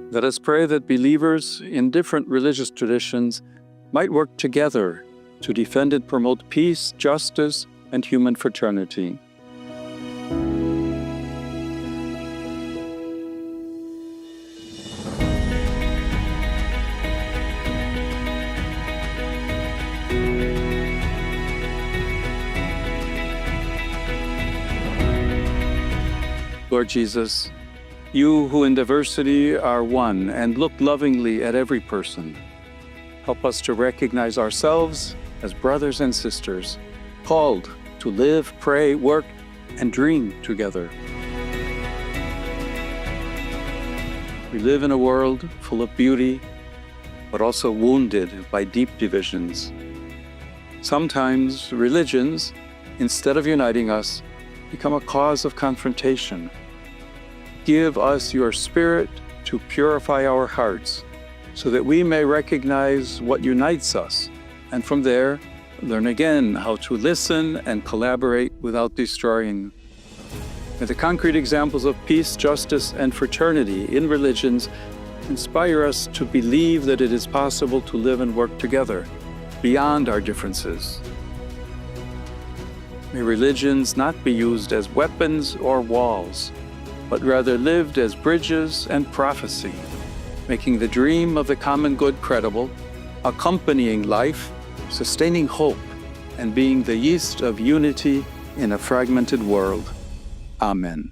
Let us pray that believers in different religious traditions might work together to defend and promote peace, justice, and human fraternity. Lord Jesus, you who in diversity are one and look lovingly at every person, help us to recognize ourselves as brothers and sisters, called to live, pray, work, and dream together. We live in a world full of beauty, but also wounded by deep divisions. Sometimes religions, instead of uniting us, become a cause of confrontation. Give us your Spirit to purify our hearts so that we may recognize what unites us, and from there, learn again how to listen and collaborate without destroying. May the concrete examples of peace, justice, and fraternity in religions inspire us to believe that it is possible to live and work together beyond our differences. May religions not be used as weapons or walls, but rather lived as bridges and prophecy, making the dream of the common good credible, accompanying life, sustaining hope, and being the yeast of unity in a fragmented world. Amen.